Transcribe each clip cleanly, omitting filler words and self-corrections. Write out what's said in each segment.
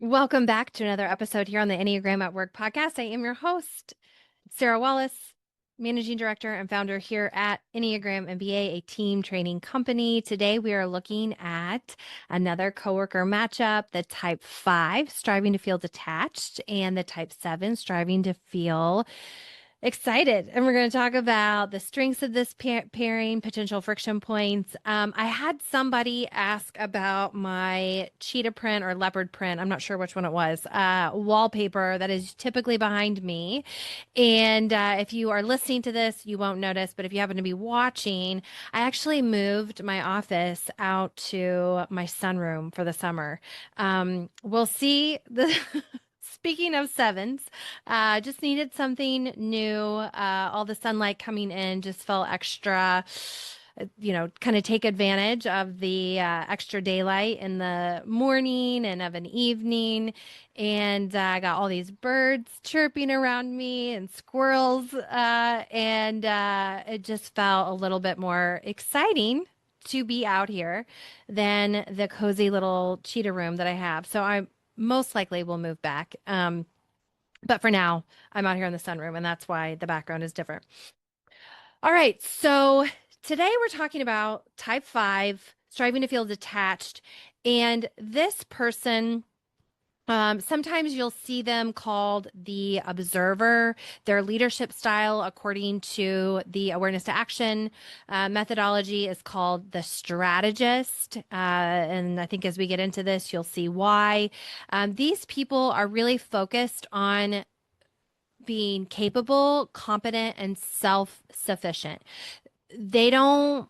Welcome back to another episode here on the Enneagram at Work podcast. I am your host, Sarah Wallace, managing director and founder here at Enneagram MBA, a team training company. Today we are looking at another coworker matchup, the type 5, striving to feel detached, and the type 7, striving to feel excited. And we're going to talk about the strengths of this pairing, potential friction points. I had somebody ask about my cheetah print or leopard print. I'm not sure which one it was. Wallpaper that is typically behind me. And if you are listening to this, you won't notice. But if you happen to be watching, I actually moved my office out to my sunroom for the summer. We'll see the. Speaking of sevens, just needed something new. All the sunlight coming in just felt extra, kind of take advantage of the extra daylight in the morning and of an evening. And I got all these birds chirping around me and squirrels. And it just felt a little bit more exciting to be out here than the cozy little cheetah room that I have. So I most likely will move back. But for now, I'm out here in the sunroom, and that's why the background is different. All right. So today we're talking about type 5, striving to feel detached. And this person, sometimes you'll see them called the observer. Their leadership style, according to the awareness to action methodology, is called the strategist. And I think as we get into this, you'll see why. These people are really focused on being capable, competent, and self-sufficient. They don't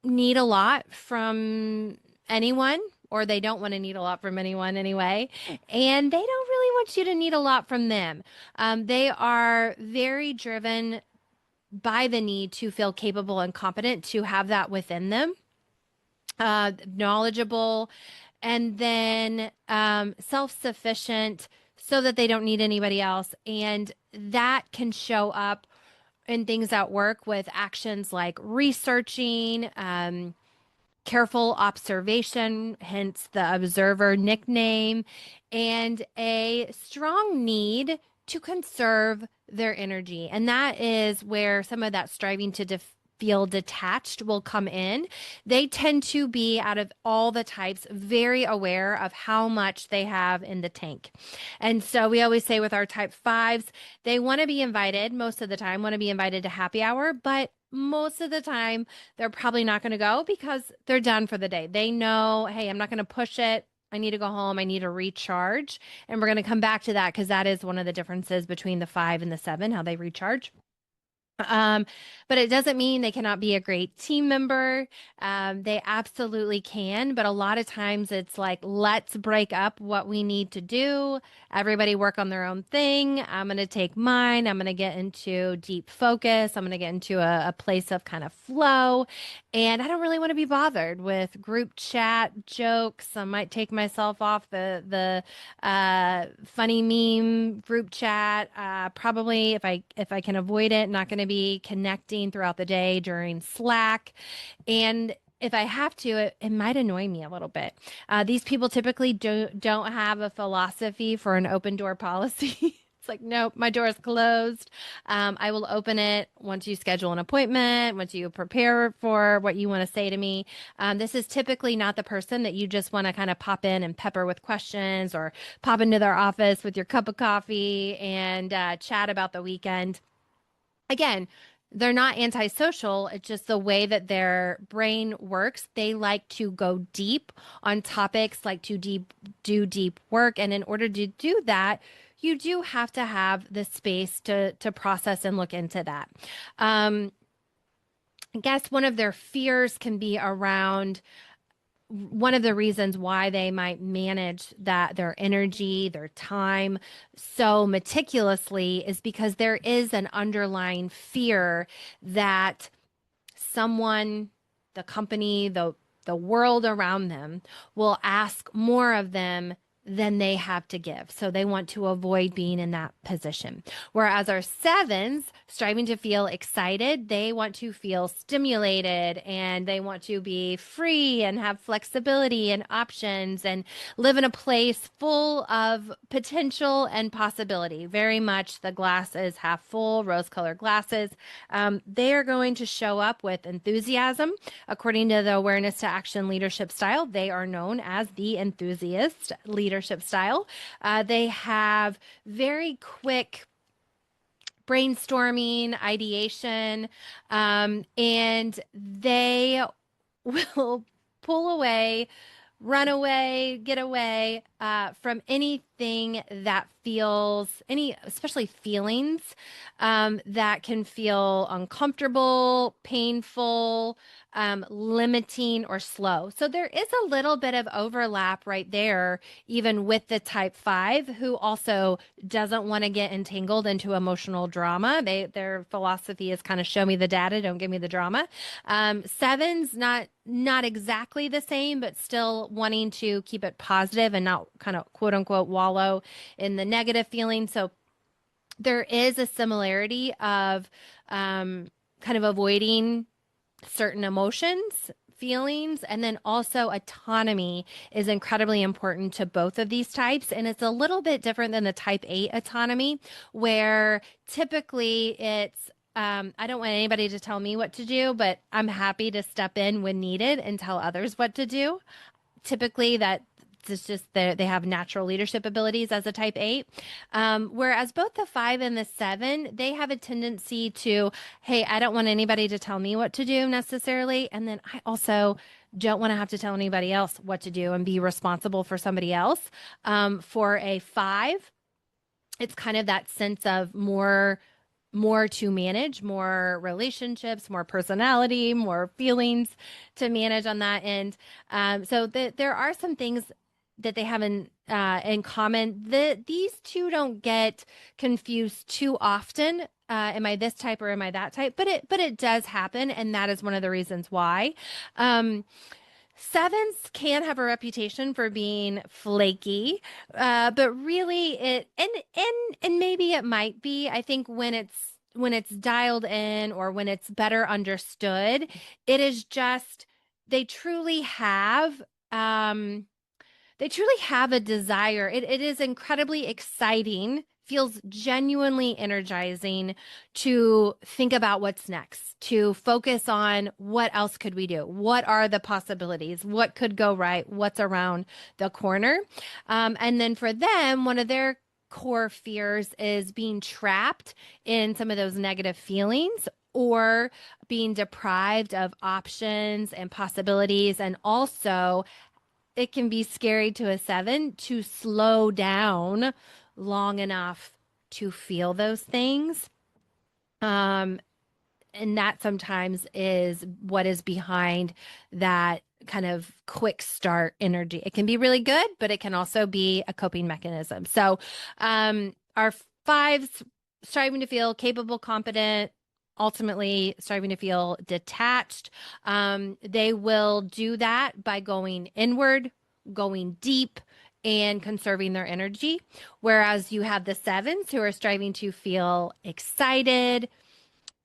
need a lot from anyone, or they don't want to need a lot from anyone anyway. And they don't really want you to need a lot from them. They are very driven by the need to feel capable and competent, to have that within them, knowledgeable, and then self-sufficient so that they don't need anybody else. And that can show up in things at work with actions like researching, careful observation, hence the observer nickname, and a strong need to conserve their energy. And that is where some of that striving to feel detached will come in. They tend to be, out of all the types, very aware of how much they have in the tank. And so we always say with our type 5s, they want to be invited most of the time, want to be invited to happy hour, but most of the time they're probably not going to go because they're done for the day. They know, hey, I'm not going to push it. I need to go home. I need to recharge. And we're going to come back to that because that is one of the differences between the 5 and the 7, how they recharge. Um, but it doesn't mean they cannot be a great team member. They absolutely can, but a lot of times it's like, let's break up what we need to do. Everybody work on their own thing. I'm going to take mine. I'm going to get into deep focus. I'm going to get into a place of kind of flow. And I don't really want to be bothered with group chat jokes. I might take myself off the funny meme group chat. Probably if I can avoid it, not going to be connecting throughout the day during Slack. And if I have to, it might annoy me a little bit. These people typically don't have a philosophy for an open door policy. It's like, nope, my door is closed. I will open it once you schedule an appointment, once you prepare for what you want to say to me. This is typically not the person that you just want to kind of pop in and pepper with questions, or pop into their office with your cup of coffee and chat about the weekend. Again, they're not antisocial. It's just the way that their brain works. They like to go deep on topics, like to do deep work. And in order to do that, you do have to have the space to process and look into that. I guess one of their fears can be around, one of the reasons why they might manage that their energy, their time so meticulously, is because there is an underlying fear that someone, the company, the world around them will ask more of them than they have to give. So they want to avoid being in that position. Whereas our sevens, striving to feel excited, they want to feel stimulated and they want to be free and have flexibility and options and live in a place full of potential and possibility. Very much the glass is half full, rose colored glasses. They are going to show up with enthusiasm. According to the Awareness to Action leadership style, they are known as the enthusiast leadership style. They have very quick brainstorming, ideation, and they will pull away, run away, get away from anything that feels, especially feelings that can feel uncomfortable, painful, limiting, or slow. So there is a little bit of overlap right there, even with the type 5 who also doesn't want to get entangled into emotional drama. Their philosophy is kind of show me the data, don't give me the drama. Sevens, not exactly the same, but still wanting to keep it positive and not kind of quote unquote wallow in the negative feeling. So there is a similarity of kind of avoiding certain emotions, feelings, and then also autonomy is incredibly important to both of these types. And it's a little bit different than the type 8 autonomy, where typically it's I don't want anybody to tell me what to do, but I'm happy to step in when needed and tell others what to do. Typically, that it's just they have natural leadership abilities as a type 8. Whereas both the 5 and the 7, they have a tendency to, hey, I don't want anybody to tell me what to do necessarily. And then I also don't want to have to tell anybody else what to do and be responsible for somebody else. For a 5, it's kind of that sense of more to manage, more relationships, more personality, more feelings to manage on that end. So there are some things that they have in common. These two don't get confused too often. Am I this type or am I that type? But it does happen, and that is one of the reasons why. Sevens can have a reputation for being flaky, but really and maybe it might be. I think when it's dialed in or when it's better understood, it is just they truly have um, they truly have a desire. It is incredibly exciting, feels genuinely energizing to think about what's next, to focus on what else could we do? What are the possibilities? What could go right? What's around the corner? And then for them, one of their core fears is being trapped in some of those negative feelings or being deprived of options and possibilities, and also it can be scary to a 7 to slow down long enough to feel those things. And that sometimes is what is behind that kind of quick start energy. It can be really good, but it can also be a coping mechanism. So, our 5s striving to feel capable, competent, ultimately striving to feel detached. They will do that by going inward, going deep, and conserving their energy. Whereas you have the 7s who are striving to feel excited,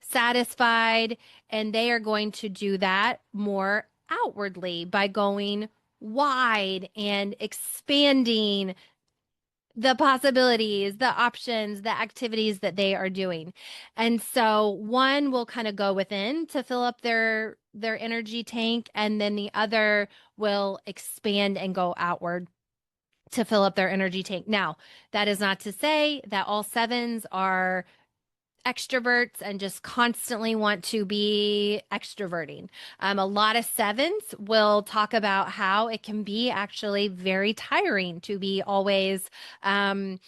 satisfied, and they are going to do that more outwardly by going wide and expanding the possibilities, the options, the activities that they are doing. And so one will kind of go within to fill up their energy tank, and then the other will expand and go outward to fill up their energy tank. Now, that is not to say that all 7s are extroverts and just constantly want to be extroverting. A lot of 7s will talk about how it can be actually very tiring to be always known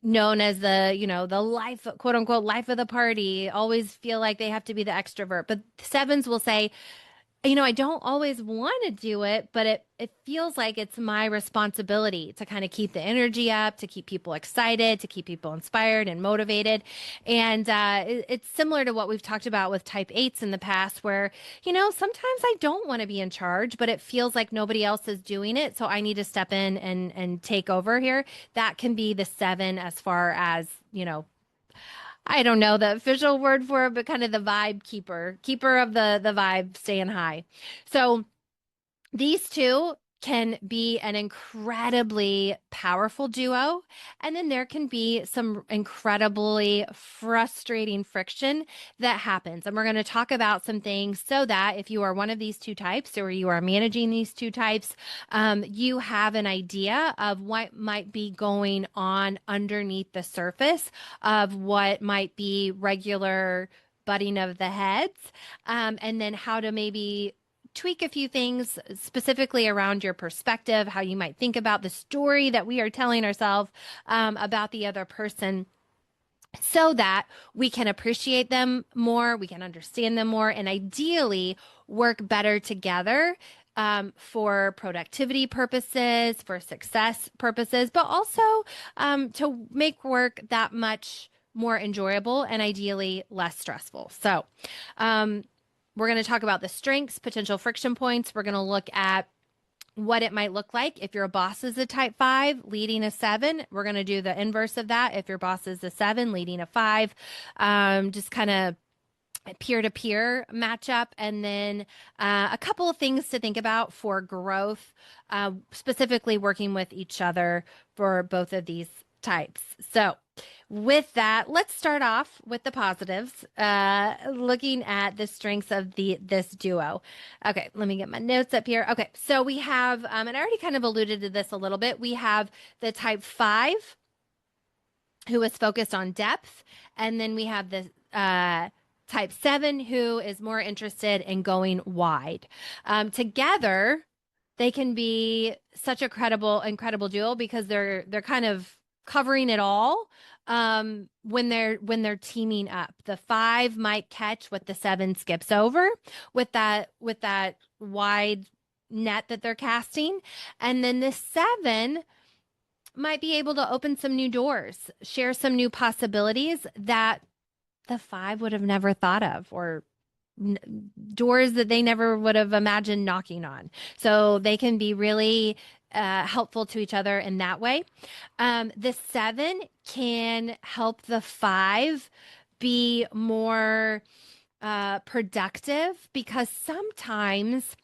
as the life, quote unquote, life of the party, always feel like they have to be the extrovert. But 7s will say, I don't always want to do it, but it feels like it's my responsibility to kind of keep the energy up, to keep people excited, to keep people inspired and motivated. And it's similar to what we've talked about with type eights in the past, where, sometimes I don't want to be in charge, but it feels like nobody else is doing it. So I need to step in and take over here. That can be the seven as far as, I don't know the official word for it, but kind of the vibe keeper of the vibe, staying high. So these two can be an incredibly powerful duo. And then there can be some incredibly frustrating friction that happens. And we're going to talk about some things so that if you are one of these two types or you are managing these two types, you have an idea of what might be going on underneath the surface of what might be regular butting of the heads, and then how to maybe tweak a few things specifically around your perspective, how you might think about the story that we are telling ourselves about the other person, so that we can appreciate them more, we can understand them more, and ideally work better together for productivity purposes, for success purposes, but also to make work that much more enjoyable and ideally less stressful. So, we're going to talk about the strengths, potential friction points. We're going to look at what it might look like if your boss is a type 5 leading a 7. We're going to do the inverse of that if your boss is a 7 leading a 5. Just kind of peer-to-peer matchup, and then a couple of things to think about for growth, specifically working with each other for both of these types. So with that, let's start off with the positives, looking at the strengths of this duo. Okay, let me get my notes up here. Okay, so we have, and I already kind of alluded to this a little bit, we have the type 5 who is focused on depth, and then we have the type 7 who is more interested in going wide. Together, they can be such a incredible duo because they're kind of covering it all when they're teaming up. The 5 might catch what the 7 skips over with that wide net that they're casting, and then the 7 might be able to open some new doors, share some new possibilities that the 5 would have never thought of, or doors that they never would have imagined knocking on. So they can be really helpful to each other in that way. The 7 can help the 5 be more productive, because sometimes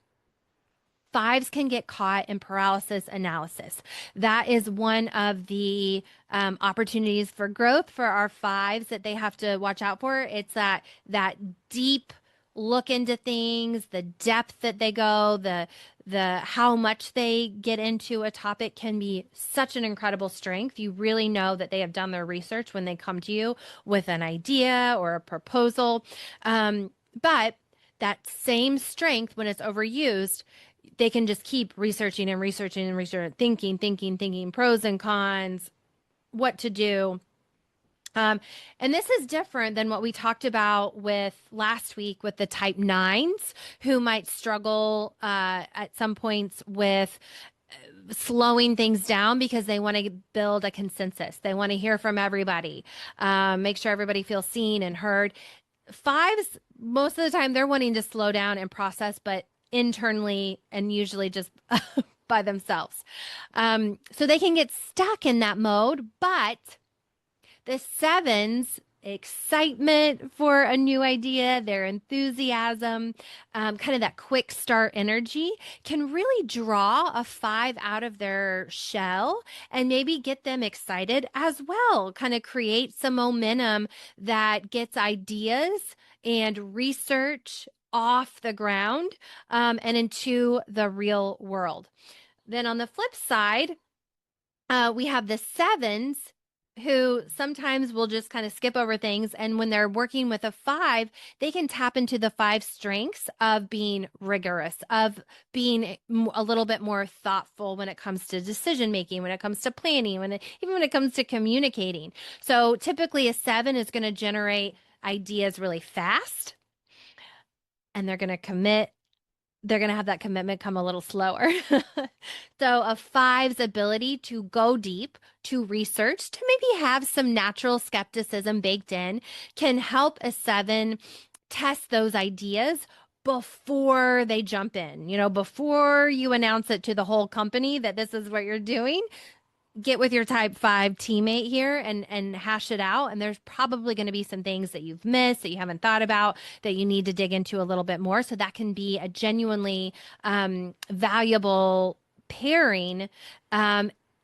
5s can get caught in paralysis analysis. That is one of the opportunities for growth for our 5s that they have to watch out for. It's that deep look into things, the depth that they go, the how much they get into a topic can be such an incredible strength. You really know that they have done their research when they come to you with an idea or a proposal. But that same strength, when it's overused, they can just keep researching and researching and researching, thinking, pros and cons, what to do. And this is different than what we talked about with last week with the type 9s, who might struggle at some points with slowing things down because they want to build a consensus. They want to hear from everybody, make sure everybody feels seen and heard. 5s, most of the time, they're wanting to slow down and process, but internally and usually just by themselves. So they can get stuck in that mode, but the 7's excitement for a new idea, their enthusiasm, kind of that quick start energy can really draw a 5 out of their shell and maybe get them excited as well, kind of create some momentum that gets ideas and research off the ground and into the real world. Then on the flip side, we have the 7's who sometimes will just kind of skip over things. And when they're working with a 5, they can tap into the 5 strengths of being rigorous, of being a little bit more thoughtful when it comes to decision making, when it comes to planning, even when it comes to communicating. So typically a 7 is going to generate ideas really fast, and they're going to commit they're going to have that commitment come a little slower. So a five's ability to go deep, to research, to maybe have some natural skepticism baked in can help a seven test those ideas before they jump in. Before you announce it to the whole company that this is what you're doing, get with your type 5 teammate here and hash it out, and there's probably going to be some things that you've missed, that you haven't thought about, that you need to dig into a little bit more, so that can be a genuinely valuable pairing.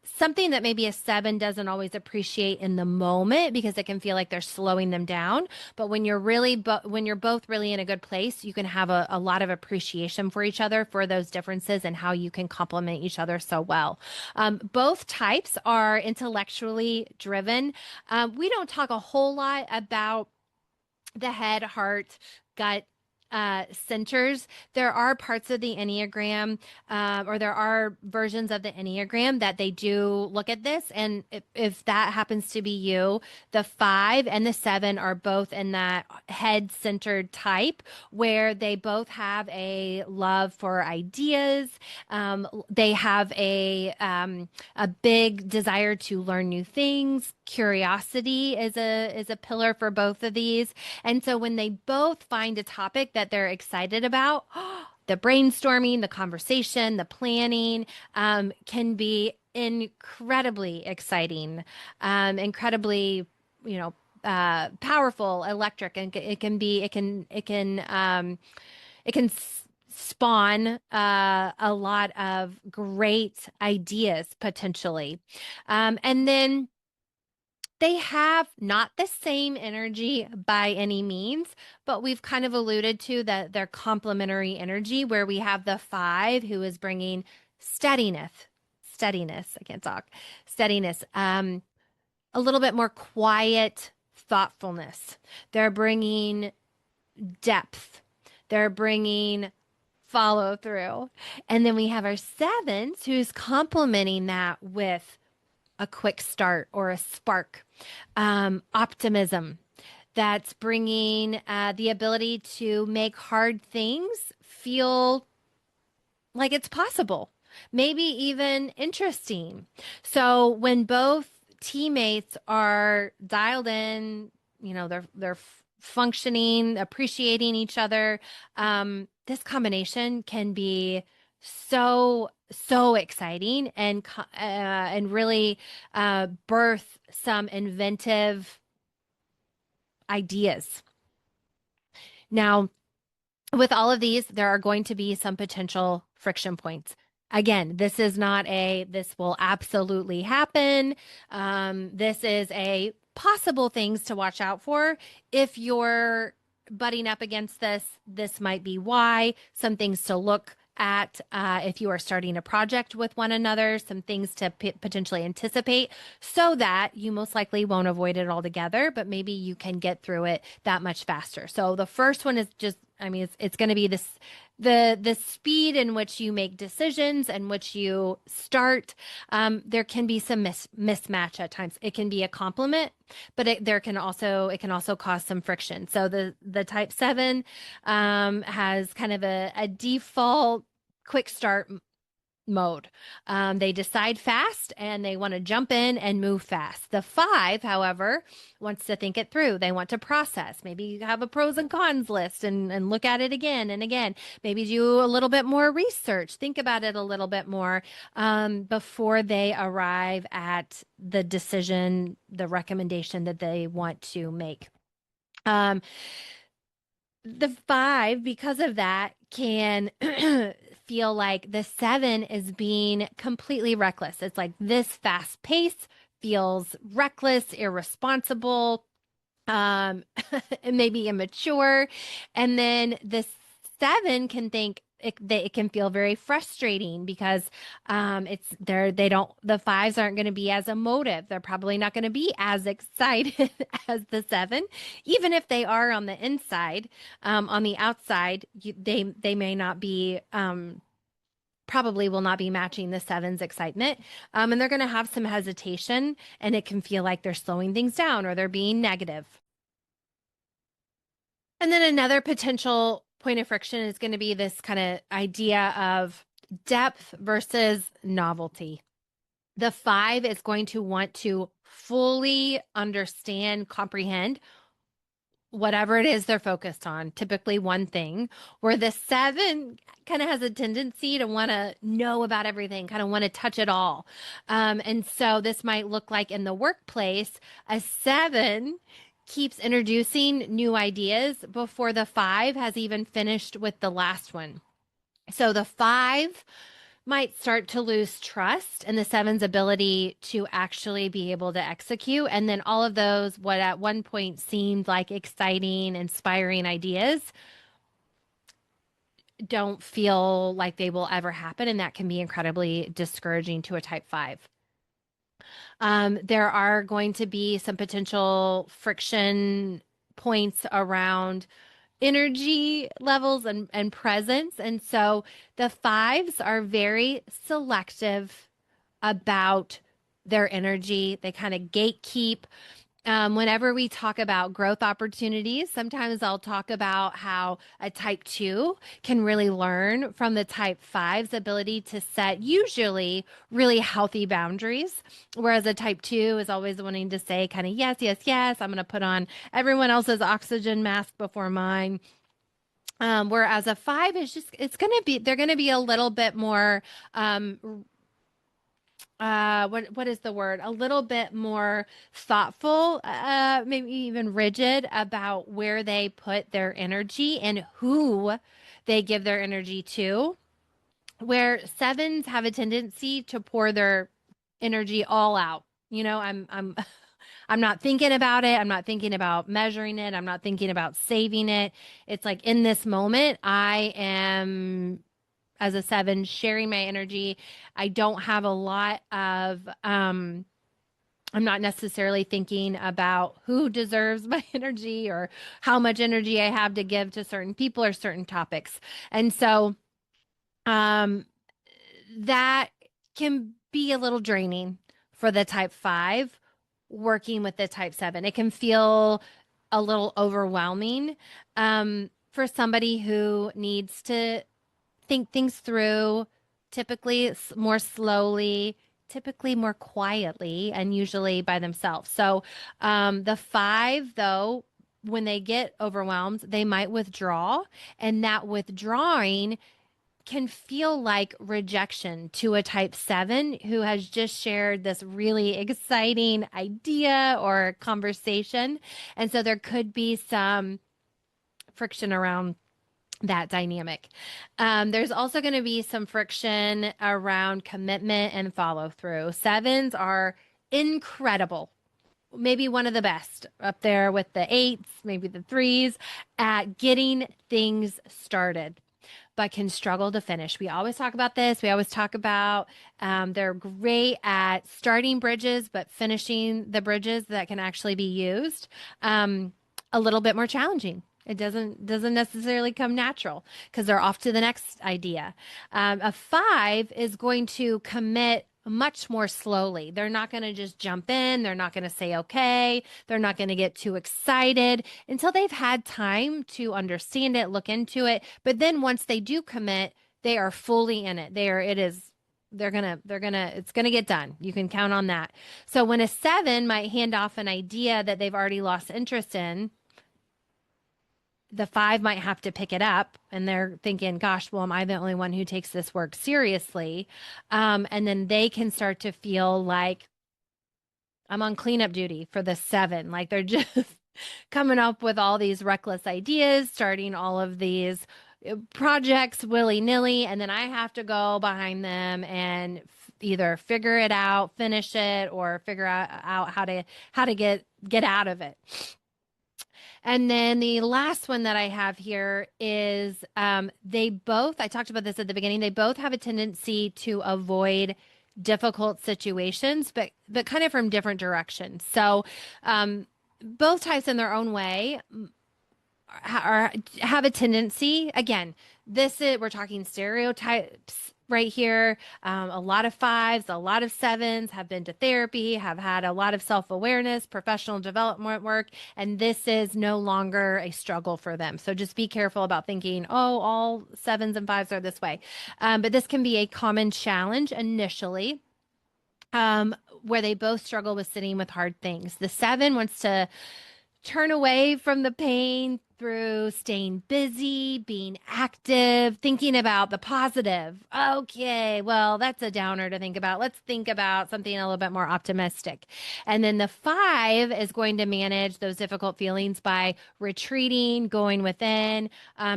Something that maybe a seven doesn't always appreciate in the moment because it can feel like they're slowing them down. But when you're when you're both really in a good place, you can have a lot of appreciation for each other, for those differences, and how you can complement each other so well. Both types are intellectually driven. We don't talk a whole lot about the head, heart, gut centers. There are parts of the Enneagram, or there are versions of the Enneagram that they do look at this. And if that happens to be you, the five and the seven are both in that head centered type where they both have a love for ideas. They have a big desire to learn new things. Curiosity is a pillar for both of these. And so when they both find a topic that they're excited about, the brainstorming, the conversation, the planning, can be incredibly exciting, incredibly, powerful, electric, and it can spawn a lot of great ideas potentially. And then they have not the same energy by any means, but we've kind of alluded to that their complementary energy, where we have the five who is bringing steadiness. I can't talk. Steadiness. A little bit more quiet thoughtfulness. They're bringing depth. They're bringing follow through. And then we have our sevens who's complementing that with a quick start or a spark, optimism that's bringing the ability to make hard things feel like it's possible, maybe even interesting. So when both teammates are dialed in, they're functioning, appreciating each other, this combination can be so exciting and really birth some inventive ideas. Now, with all of these, there are going to be some potential friction points. Again, this is not this will absolutely happen. This is a possible things to watch out for. If you're butting up against this might be why. Some things to look at if you are starting a project with one another, some things to potentially anticipate so that you most likely won't avoid it altogether, but maybe you can get through it that much faster. So the first one is just, it's going to be the speed in which you make decisions and which you start. There can be some mismatch at times. It can be a compliment, but it can also cause some friction. So the type 7 has kind of a default quick start mode. They decide fast and they want to jump in and move fast. The 5, however, wants to think it through. They want to process. Maybe you have a pros and cons list and look at it again and again. Maybe do a little bit more research. Think about it a little bit more before they arrive at the decision, the recommendation that they want to make. The 5, because of that, can feel like the 7 is being completely reckless. It's like this fast pace feels reckless, irresponsible, maybe immature. And then the 7 can think it can feel very frustrating because the 5s aren't going to be as emotive. They're probably not going to be as excited as the 7, even if they are on the inside. On the outside, they may not be, probably will not be matching the 7's excitement. And they're going to have some hesitation, and it can feel like they're slowing things down or they're being negative. And then another potential point of friction is going to be this kind of idea of depth versus novelty. The 5 is going to want to fully understand, comprehend whatever it is they're focused on, typically one thing, where the 7 kind of has a tendency to want to know about everything, kind of want to touch it all. And so this might look like in the workplace, a 7 keeps introducing new ideas before the 5 has even finished with the last one. So the 5 might start to lose trust in the 7's ability to actually be able to execute. And then all of those, what at one point seemed like exciting, inspiring ideas, don't feel like they will ever happen. And that can be incredibly discouraging to a type 5. There are going to be some potential friction points around energy levels and presence. And so the 5s are very selective about their energy. They kind of gatekeep. Whenever we talk about growth opportunities, sometimes I'll talk about how a type 2 can really learn from the type 5's ability to set usually really healthy boundaries, whereas a type 2 is always wanting to say kind of yes, yes, yes, I'm going to put on everyone else's oxygen mask before mine. Whereas a 5 is just, they're going to be a little bit more, what is the word? A little bit more thoughtful, maybe even rigid about where they put their energy and who they give their energy to. Where 7s have a tendency to pour their energy all out. I'm not thinking about it. I'm not thinking about measuring it. I'm not thinking about saving it. It's like in this moment, I am, as a 7, sharing my energy. I don't have a lot of, I'm not necessarily thinking about who deserves my energy or how much energy I have to give to certain people or certain topics. And so, um, that can be a little draining for the type 5 working with the type 7. It can feel a little overwhelming for somebody who needs to think things through, typically more slowly, typically more quietly, and usually by themselves. So the 5, though, when they get overwhelmed, they might withdraw, and that withdrawing can feel like rejection to a type 7 who has just shared this really exciting idea or conversation. And so there could be some friction around that dynamic. There's also going to be some friction around commitment and follow through. 7s are incredible, maybe one of the best up there with the 8s, maybe the 3s at getting things started, but can struggle to finish. We always talk about this. We always talk about they're great at starting bridges, but finishing the bridges that can actually be used a little bit more challenging. It doesn't necessarily come natural because they're off to the next idea. A 5 is going to commit much more slowly. They're not going to just jump in. They're not going to say, okay. They're not going to get too excited until they've had time to understand it, look into it. But then once they do commit, they are fully in it. It's going to get done. You can count on that. So when a 7 might hand off an idea that they've already lost interest in, the 5 might have to pick it up, and they're thinking, gosh, well, am I the only one who takes this work seriously? And then they can start to feel like I'm on cleanup duty for the 7. Like they're just coming up with all these reckless ideas, starting all of these projects willy-nilly, and then I have to go behind them and either figure it out, finish it, or figure out how to get out of it. And then the last one that I have here is they both, I talked about this at the beginning, they both have a tendency to avoid difficult situations, but kind of from different directions. So both types in their own way have a tendency, again, we're talking stereotypes right here. A lot of fives, a lot of sevens have been to therapy, have had a lot of self-awareness, professional development work, and this is no longer a struggle for them. So just be careful about thinking, oh, all sevens and fives are this way. But this can be a common challenge initially, where they both struggle with sitting with hard things. The seven wants to turn away from the pain through staying busy, being active, thinking about the positive. Okay, well, that's a downer to think about. Let's think about something a little bit more optimistic. And then the five is going to manage those difficult feelings by retreating, going within,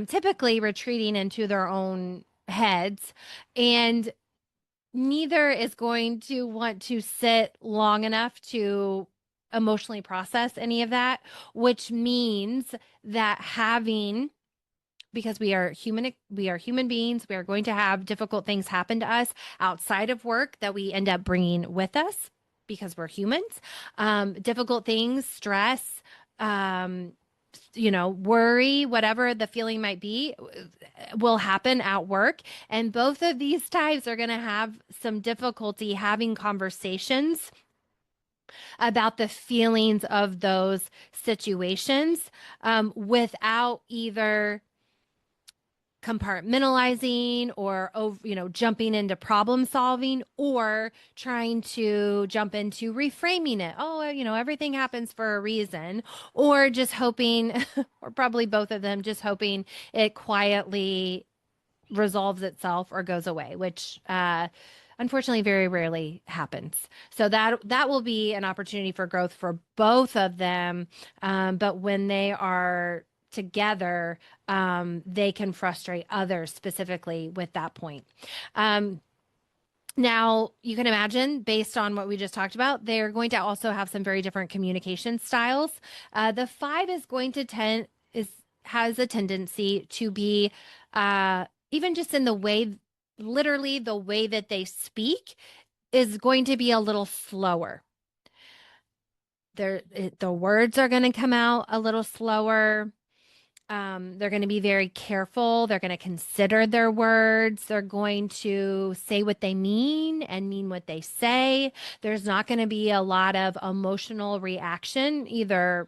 typically retreating into their own heads. And neither is going to want to sit long enough to emotionally process any of that, which means that having, because we are human beings, we are going to have difficult things happen to us outside of work that we end up bringing with us because we're humans. Difficult things, stress, um, worry, whatever the feeling might be, will happen at work. And both of these types are going to have some difficulty having conversations about the feelings of those situations, without either compartmentalizing or jumping into problem solving, or trying to jump into reframing it. Oh, everything happens for a reason, or just hoping or probably both of them, just hoping it quietly resolves itself or goes away, which unfortunately very rarely happens. So that will be an opportunity for growth for both of them. But when they are together, they can frustrate others specifically with that point. Now, you can imagine, based on what we just talked about, they're going to also have some very different communication styles. The five is going to has a tendency to be, even just in the way, literally the way that they speak is going to be a little slower. The words are going to come out a little slower. They're going to be very careful. They're going to consider their words. They're going to say what they mean and mean what they say. There's not going to be a lot of emotional reaction, either,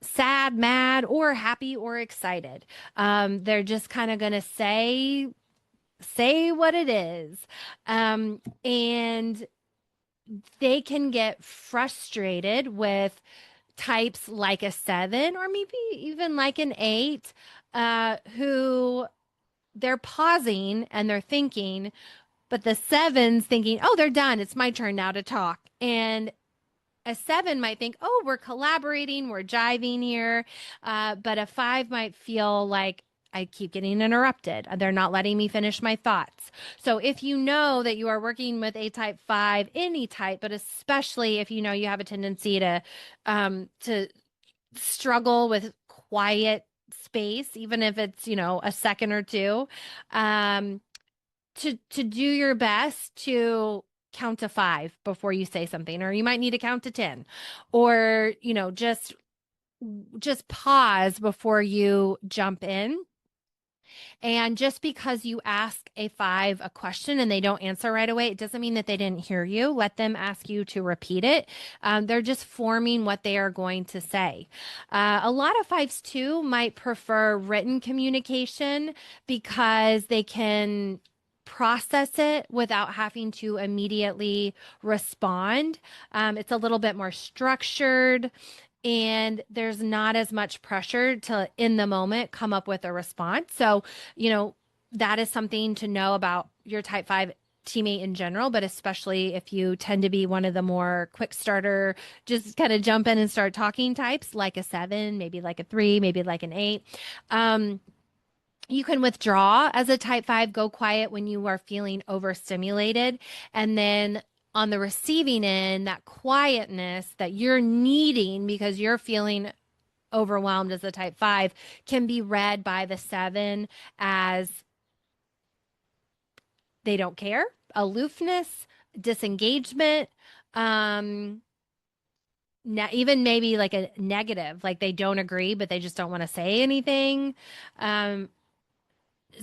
sad, mad, or happy or excited. They're just kind of going to say what it is. And they can get frustrated with types like a seven or maybe even like an eight, who they're pausing and they're thinking, but the seven's thinking, oh, they're done. It's my turn now to talk. And a seven might think, oh, we're collaborating, we're jiving here. But a five might feel like, I keep getting interrupted. They're not letting me finish my thoughts. So if you know that you are working with a type five, any type, but especially if you know you have a tendency to struggle with quiet space, even if it's, a second or two, to do your best to count to five before you say something, or you might need to count to 10, or, just pause before you jump in. And just because you ask a five a question and they don't answer right away, it doesn't mean that they didn't hear you. Let them ask you to repeat it. They're just forming what they are going to say. A lot of fives too might prefer written communication because they can process it without having to immediately respond. It's a little bit more structured, and there's not as much pressure to in the moment come up with a response. So, that is something to know about your type five teammate in general, but especially if you tend to be one of the more quick starter, just kind of jump in and start talking types, like a seven, maybe like a three, maybe like an eight. You can withdraw as a type five, go quiet when you are feeling overstimulated. And then on the receiving end, that quietness that you're needing because you're feeling overwhelmed as a type five can be read by the seven as they don't care, aloofness, disengagement, even maybe like a negative, like they don't agree, but they just don't want to say anything.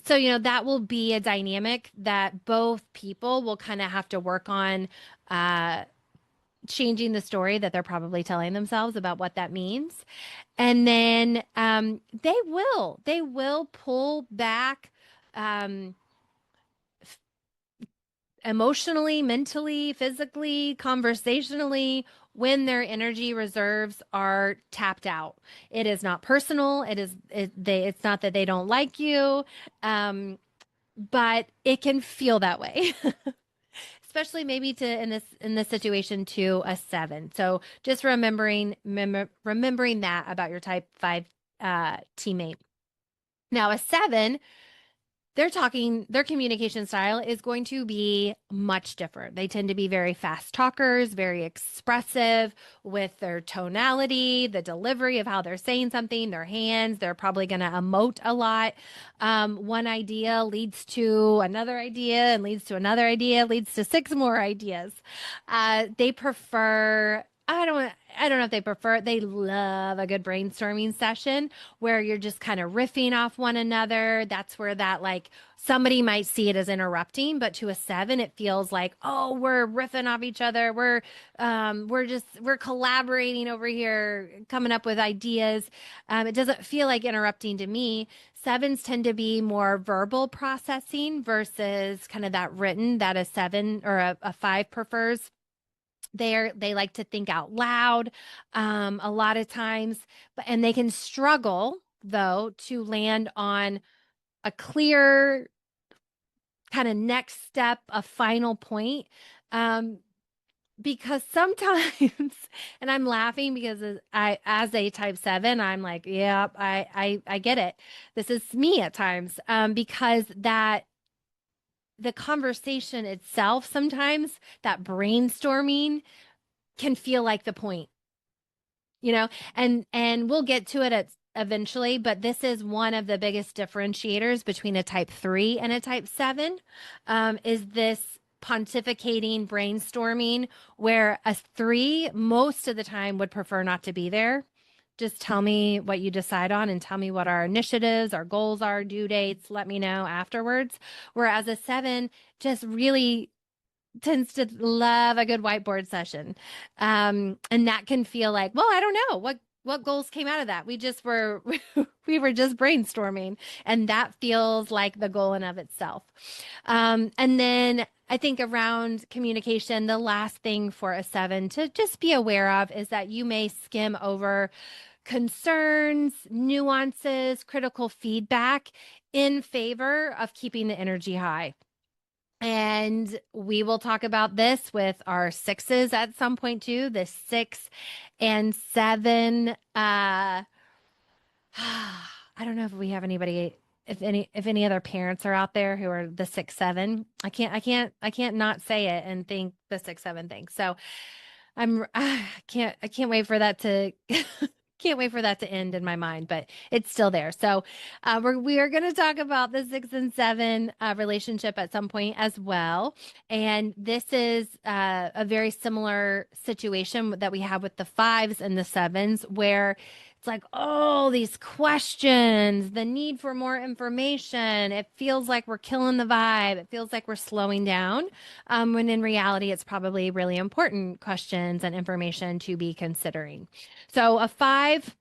So, that will be a dynamic that both people will kind of have to work on uh, changing the story that they're probably telling themselves about what that means. And then they will pull back um, emotionally, mentally, physically, conversationally when their energy reserves are tapped out. It is not personal. It's not that they don't like you. But it can feel that way. Especially maybe in this situation to a 7. So just remembering that about your type 5 teammate. Now a 7, their communication style is going to be much different. They tend to be very fast talkers, very expressive with their tonality, the delivery of how they're saying something, their hands. They're probably going to emote a lot. One idea leads to another idea and leads to another idea, leads to 6 more ideas. They prefer I don't know if they prefer, they love a good brainstorming session where you're just kind of riffing off one another. That's where that, like, somebody might see it as interrupting, but to a 7, it feels like, oh, we're riffing off each other. We're collaborating over here, coming up with ideas. It doesn't feel like interrupting to me. 7s tend to be more verbal processing versus kind of that written that a 7 or a 5 prefers. They like to think out loud a lot of times, and they can struggle though to land on a clear kind of next step, a final point. Um, because sometimes, and I'm laughing because as a type 7, I'm like, yeah, I get it. This is me at times, because that the conversation itself, sometimes that brainstorming can feel like the point, and we'll get to it eventually, but this is one of the biggest differentiators between a type 3 and a type 7, is this pontificating brainstorming where a 3 most of the time would prefer not to be there. Just tell me what you decide on and tell me what our initiatives, our goals are, due dates, let me know afterwards. Whereas a 7 just really tends to love a good whiteboard session. And that can feel like, well, I don't know what goals came out of that. We just were we were just brainstorming, and that feels like the goal in of itself. And then I think around communication, the last thing for a 7 to just be aware of is that you may skim over concerns, nuances, critical feedback in favor of keeping the energy high. And we will talk about this with our 6s at some point too. The 6 and 7. I don't know if we have anybody, if any other parents are out there who are the 6-7. I can't not say it and think the 6-7 thing. So I can't wait for that to can't wait for that to end in my mind, but it's still there. So we are going to talk about the 6 and 7 relationship at some point as well. And this is a very similar situation that we have with the 5s and the 7s, where it's like, oh, these questions, the need for more information. It feels like we're killing the vibe. It feels like we're slowing down, when in reality, it's probably really important questions and information to be considering. So a 5,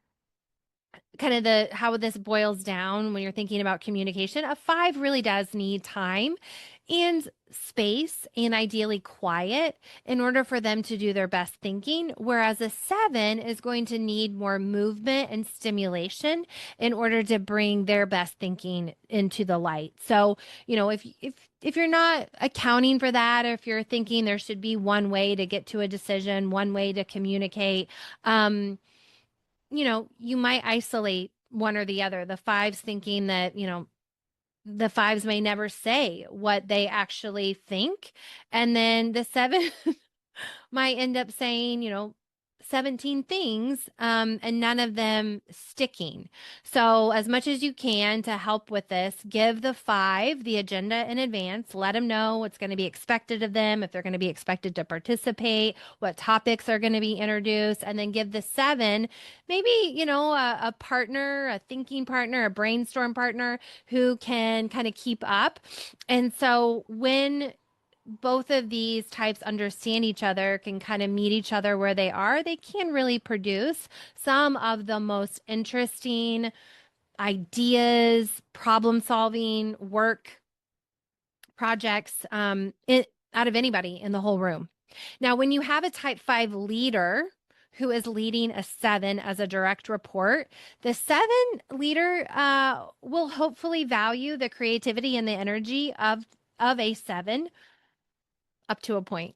kind of how this boils down when you're thinking about communication, a 5 really does need time and space and ideally quiet in order for them to do their best thinking, whereas a 7 is going to need more movement and stimulation in order to bring their best thinking into the light. So, if you're not accounting for that, or if you're thinking there should be one way to get to a decision, one way to communicate, you might isolate one or the other. The 5s thinking that, the 5s may never say what they actually think. And then the 7 might end up saying, 17 things, and none of them sticking. So, as much as you can to help with this, give the 5 the agenda in advance. Let them know what's going to be expected of them, if they're going to be expected to participate, what topics are going to be introduced, and then give the 7 maybe, a partner, a thinking partner, a brainstorm partner who can kind of keep up. And so, when both of these types understand each other, can kind of meet each other where they are, they can really produce some of the most interesting ideas, problem solving, work projects out of anybody in the whole room. Now, when you have a type 5 leader who is leading a 7 as a direct report, the 7 leader will hopefully value the creativity and the energy of a 7 up to a point.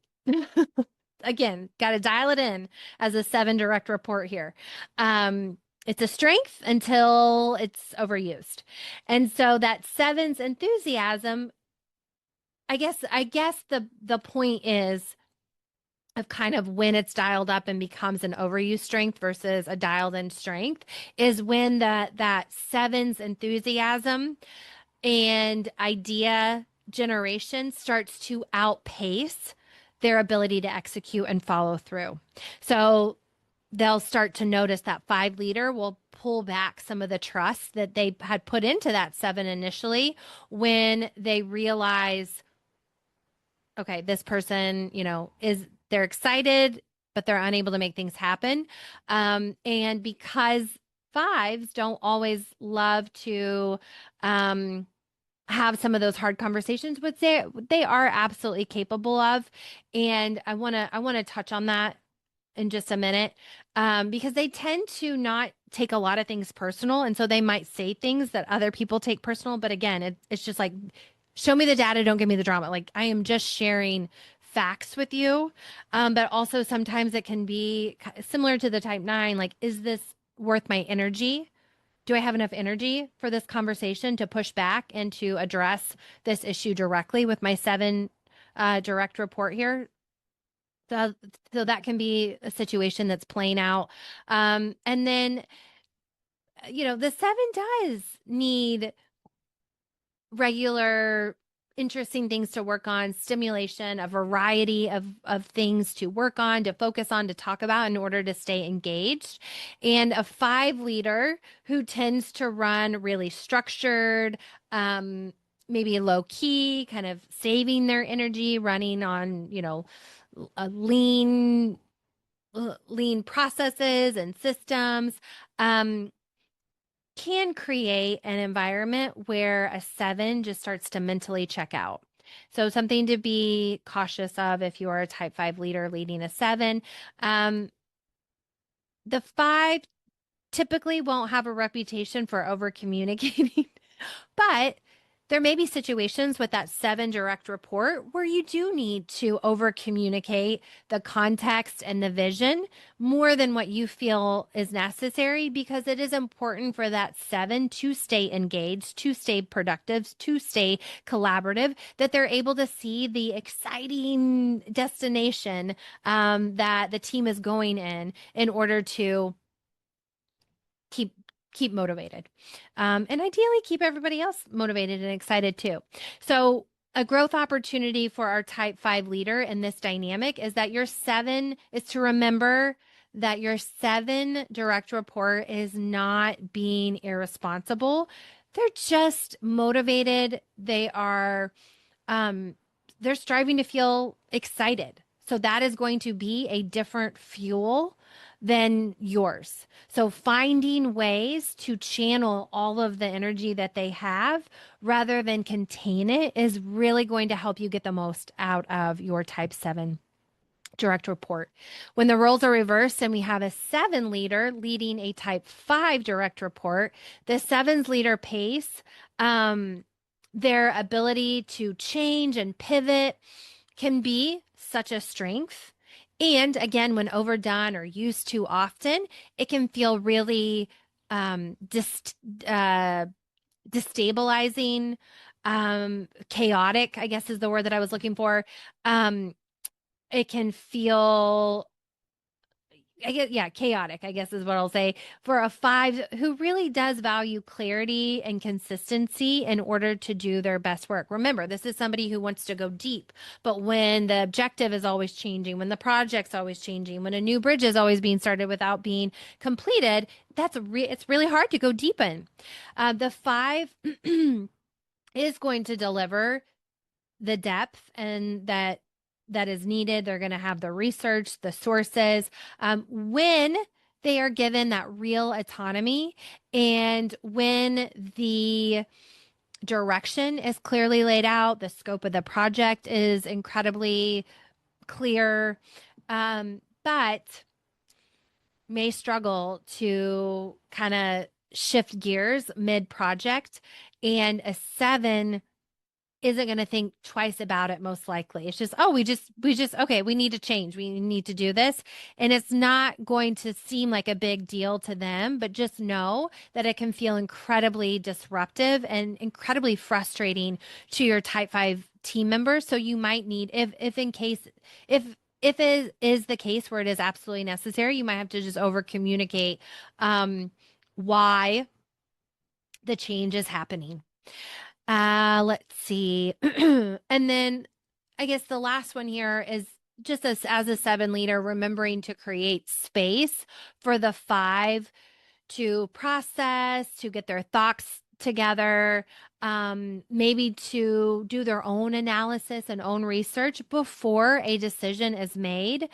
Again, got to dial it in as a 7 direct report here. It's a strength until it's overused. And so that 7's enthusiasm, I guess the point is of kind of when it's dialed up and becomes an overused strength versus a dialed in strength is when that 7's enthusiasm and idea generation starts to outpace their ability to execute and follow through. So they'll start to notice that 5 leader will pull back some of the trust that they had put into that 7 initially when they realize, okay, this person, they're excited, but they're unable to make things happen. And because 5s don't always love to, have some of those hard conversations, which they are absolutely capable of. And I want to touch on that in just a minute, because they tend to not take a lot of things personal, and so they might say things that other people take personal. But again, it's just like, show me the data, don't give me the drama. Like, I am just sharing facts with you, but also sometimes it can be similar to the type 9. Like, is this worth my energy? Do I have enough energy for this conversation to push back and to address this issue directly with my 7 direct report here? So, so that can be a situation that's playing out. And then, the 7 does need regular interesting things to work on, stimulation, a variety of things to work on, to focus on, to talk about in order to stay engaged. And a 5 leader who tends to run really structured, maybe low key, kind of saving their energy, running on, a lean processes and systems, can create an environment where a 7 just starts to mentally check out. So something to be cautious of if you are a type 5 leader leading a 7. The 5 typically won't have a reputation for over communicating, but there may be situations with that 7 direct report where you do need to over communicate the context and the vision more than what you feel is necessary, because it is important for that 7 to stay engaged, to stay productive, to stay collaborative, that they're able to see the exciting destination that the team is going in order to keep motivated, and ideally keep everybody else motivated and excited too. So a growth opportunity for our type 5 leader in this dynamic is that your 7 is to remember that your 7 direct report is not being irresponsible. They're just motivated. They're striving to feel excited. So that is going to be a different fuel than yours. So finding ways to channel all of the energy that they have rather than contain it is really going to help you get the most out of your type 7 direct report. When the roles are reversed and we have a 7 leader leading a type 5 direct report, the 7's leader pace, their ability to change and pivot can be such a strength. And again, when overdone or used too often, it can feel really destabilizing, chaotic, I guess is the word that I was looking for. It can feel I guess, yeah, chaotic, I guess is what I'll say, for a five who really does value clarity and consistency in order to do their best work. Remember, this is somebody who wants to go deep, but when the objective is always changing, when the project's always changing, when a new bridge is always being started without being completed, it's really hard to go deep in. The five is going to deliver the depth and that is needed. They're going to have the research, the sources. When they are given that real autonomy and when the direction is clearly laid out, the scope of the project is incredibly clear, but may struggle to kind of shift gears mid project. And a seven isn't going to think twice about it, most likely. It's just, oh, okay, we need to change. We need to do this. And it's not going to seem like a big deal to them, but just know that it can feel incredibly disruptive and incredibly frustrating to your type five team members. So you might need, if in case, if it is the case where it is absolutely necessary, you might have to just over communicate why the change is happening. Let's see. And then I guess the last one here is just as a seven leader, remembering to create space for the five to process, to get their thoughts together, maybe to do their own analysis and own research before a decision is made.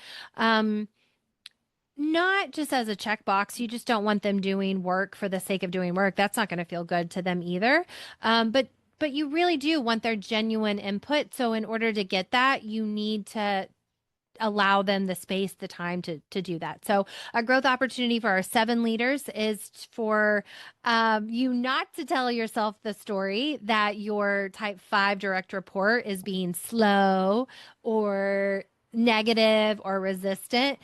Not just as a checkbox. You just don't want them doing work for the sake of doing work. That's not going to feel good to them either. But you really do want their genuine input. So in order to get that, you need to allow them the space, the time to do that. So a growth opportunity for our seven leaders is for you not to tell yourself the story that your type five direct report is being slow or negative or resistant.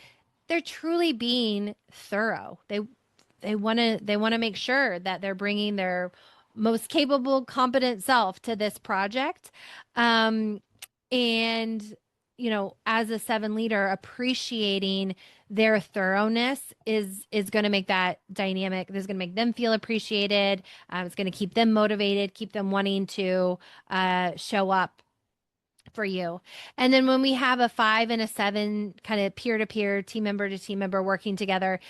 They're truly being thorough. They want to make sure that they're bringing their most capable, competent self to this project. And as a seven leader, appreciating their thoroughness is going to make that dynamic. This is going to make them feel appreciated. It's going to keep them motivated, keep them wanting to show up for you. And then when we have a five and a seven kind of peer to peer, team member to team member working together,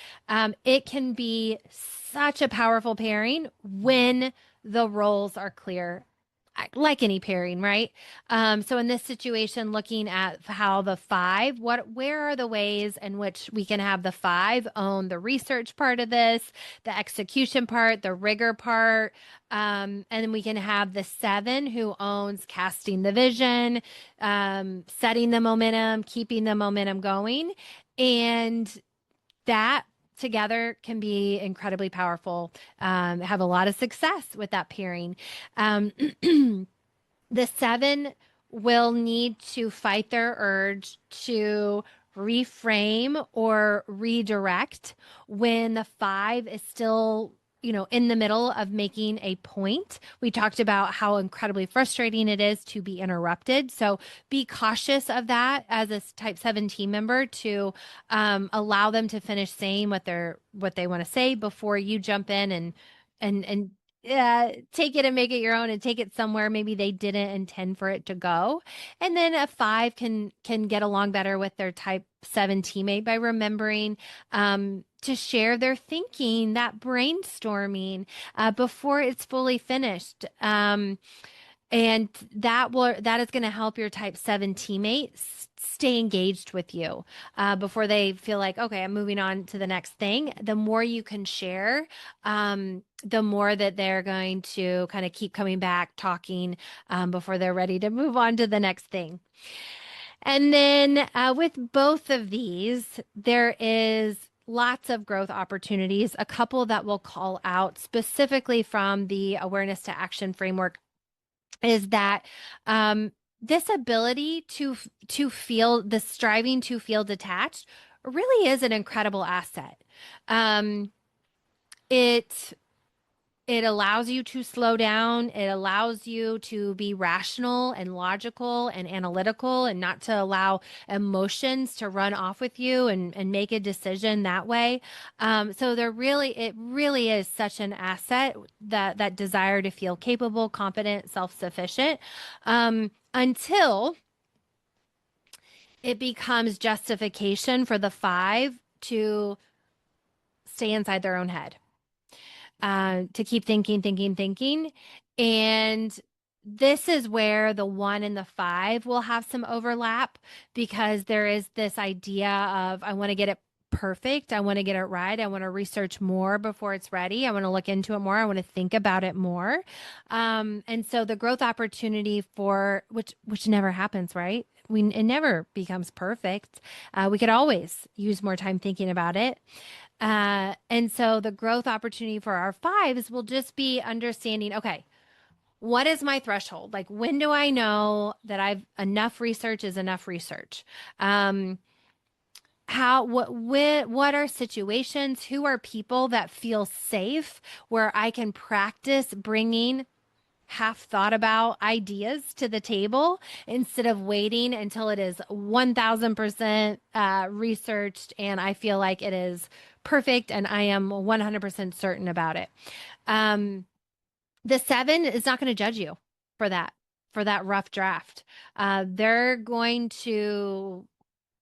it can be such a powerful pairing when the roles are clear, like any pairing, right? So in this situation, looking at how the five, where are the ways in which we can have the five own the research part of this, the execution part, the rigor part, and then we can have the seven who owns casting the vision, setting the momentum, keeping the momentum going, and that together can be incredibly powerful. Have a lot of success with that pairing. The seven will need to fight their urge to reframe or redirect when the five is still in the middle of making a point. We talked about how incredibly frustrating it is to be interrupted. So be cautious of that as a type 7 team member to allow them to finish saying what they want to say before you jump in and take it and make it your own and take it somewhere maybe they didn't intend for it to go. And then a five can get along better with their type 7 teammate by remembering to share their thinking, that brainstorming before it's fully finished. And that is going to help your type 7 teammates stay engaged with you before they feel like, okay, I'm moving on to the next thing. The more you can share, the more that they're going to kind of keep coming back, talking before they're ready to move on to the next thing. And then with both of these, there is lots of growth opportunities, a couple that we'll call out specifically from the awareness to action framework is that this ability to feel the striving to feel detached really is an incredible asset. It It allows you to slow down. It allows you to be rational and logical and analytical and not to allow emotions to run off with you and make a decision that way. So it really is such an asset, that desire to feel capable, confident, self-sufficient, until it becomes justification for the five to stay inside their own head, to keep thinking, thinking, thinking. And this is where the one and the five will have some overlap, because there is this idea of, I want to get it perfect. I want to get it right. I want to research more before it's ready. I want to look into it more. I want to think about it more. And so the growth opportunity for which never happens, right? It never becomes perfect. We could always use more time thinking about it. And so the growth opportunity for our fives will just be understanding, okay, what is my threshold? Like, when do I know that I've enough research is enough research? What are situations? Who are people that feel safe where I can practice bringing half thought about ideas to the table instead of waiting until it is 1000% researched and I feel like it is perfect and I am 100% certain about it. The seven is not going to judge you for that rough draft. They're going to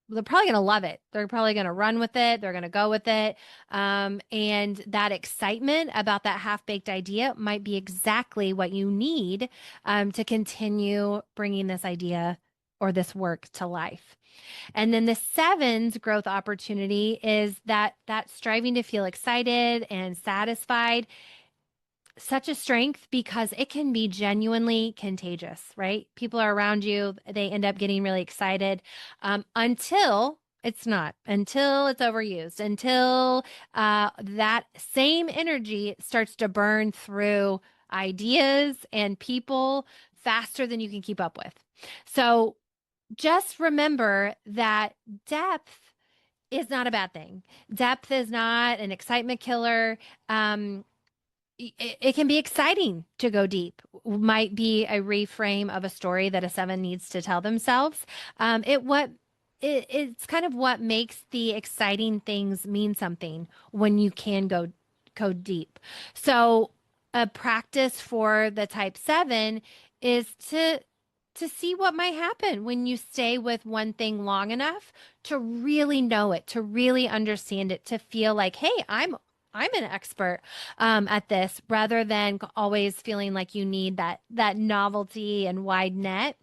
they're probably going to love it. They're probably going to run with it. They're going to go with it. And that excitement about that half-baked idea might be exactly what you need to continue bringing this idea or this work to life. And then the seven's growth opportunity is that striving to feel excited and satisfied, such a strength because it can be genuinely contagious, right? People are around you, they end up getting really excited, until it's not, until it's overused, until that same energy starts to burn through ideas and people faster than you can keep up with. So just remember that depth is not a bad thing. Depth is not an excitement killer. It can be exciting to go deep. Might be a reframe of a story that a seven needs to tell themselves. It's kind of what makes the exciting things mean something when you can go deep. So a practice for the type seven is to see what might happen when you stay with one thing long enough to really know it, to really understand it, to feel like, hey, I'm an expert at this, rather than always feeling like you need that novelty and wide net.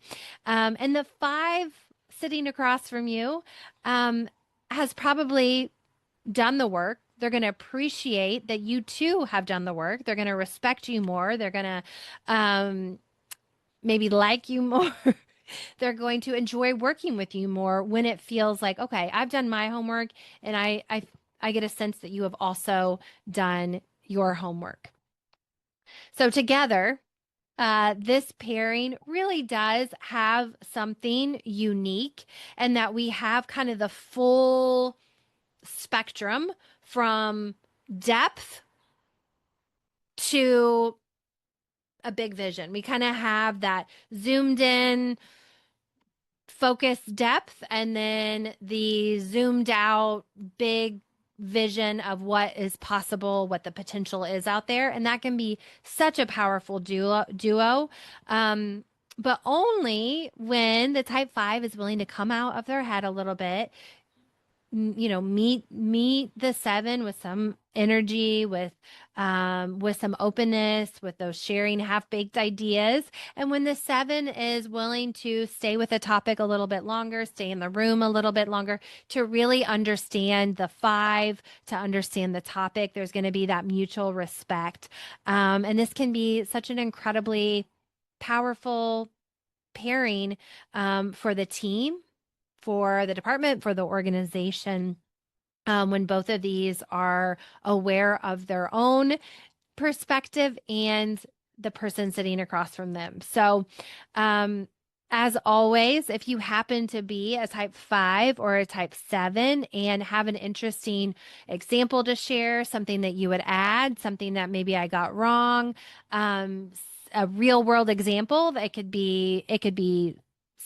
And the five sitting across from you has probably done the work. They're going to appreciate that you too have done the work. They're going to respect you more. They're going to maybe like you more. They're going to enjoy working with you more when it feels like, okay, I've done my homework and I get a sense that you have also done your homework. So together, this pairing really does have something unique, and that we have kind of the full spectrum from depth to a big vision. We kind of have that zoomed in, focused depth, and then the zoomed out big vision of what is possible, what the potential is out there. And that can be such a powerful duo. But only when the type five is willing to come out of their head a little bit, meet the seven with some energy, with some openness, with those sharing half-baked ideas. And when the seven is willing to stay with a topic a little bit longer, stay in the room a little bit longer, to really understand the five, to understand the topic, there's going to be that mutual respect. And this can be such an incredibly powerful pairing for the team, for the department, for the organization, when both of these are aware of their own perspective and the person sitting across from them. So, As always, if you happen to be a type 5 or a type 7 and have an interesting example to share, something that you would add, something that maybe I got wrong, a real world example that it could be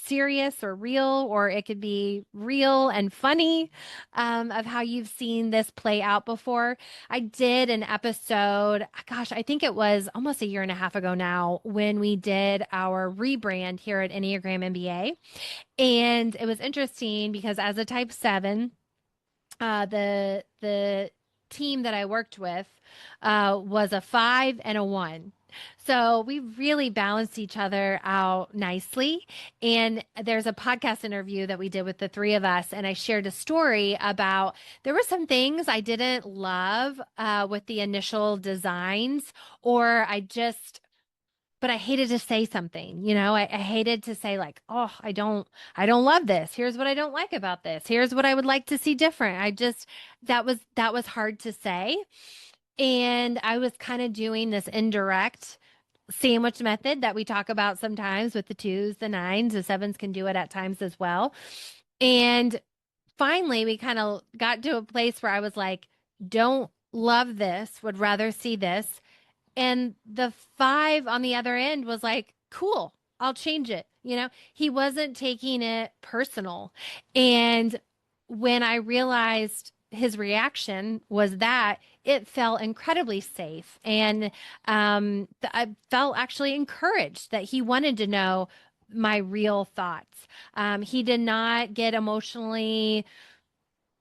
serious or real, or it could be real and funny, of how you've seen this play out before. I did an episode, gosh, I think it was almost a year and a half ago now, when we did our rebrand here at Enneagram MBA. And it was interesting because as a type 7, the team that I worked with was a 5 and a 1. So we really balanced each other out nicely. And there's a podcast interview that we did with the three of us, and I shared a story about there were some things I didn't love with the initial designs, or but I hated to say something, I hated to say like, oh, I don't love this. Here's what I don't like about this. Here's what I would like to see different. That was hard to say. And I was kind of doing this indirect sandwich method that we talk about sometimes with the 2s, the 9s, the 7s can do it at times as well. And finally, we kind of got to a place where I was like, don't love this, would rather see this. And the 5 on the other end was like, cool, I'll change it. He wasn't taking it personal. And when I realized his reaction was that, it felt incredibly safe. And I felt actually encouraged that he wanted to know my real thoughts. He did not get emotionally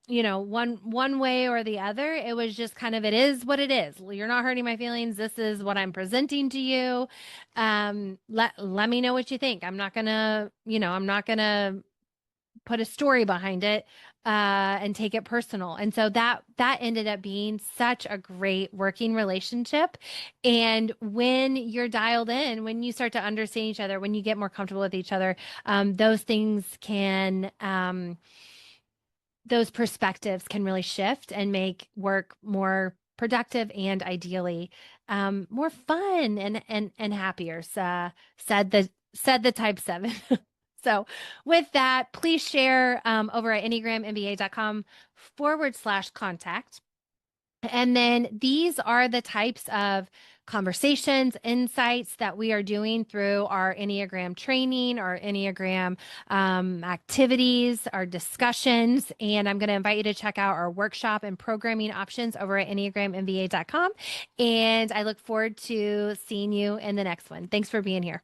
one way or the other. It was just kind of, it is what it is. You're not hurting my feelings. This is what I'm presenting to you. Let me know what you think. I'm not gonna put a story behind it and take it personal. And so that ended up being such a great working relationship. And when you're dialed in, when you start to understand each other, when you get more comfortable with each other, those things can those perspectives can really shift and make work more productive and ideally more fun and happier. So, said the type 7. So with that, please share over at enneagrammba.com/contact. And then these are the types of conversations, insights that we are doing through our Enneagram training, our Enneagram activities, our discussions. And I'm going to invite you to check out our workshop and programming options over at enneagrammba.com. And I look forward to seeing you in the next one. Thanks for being here.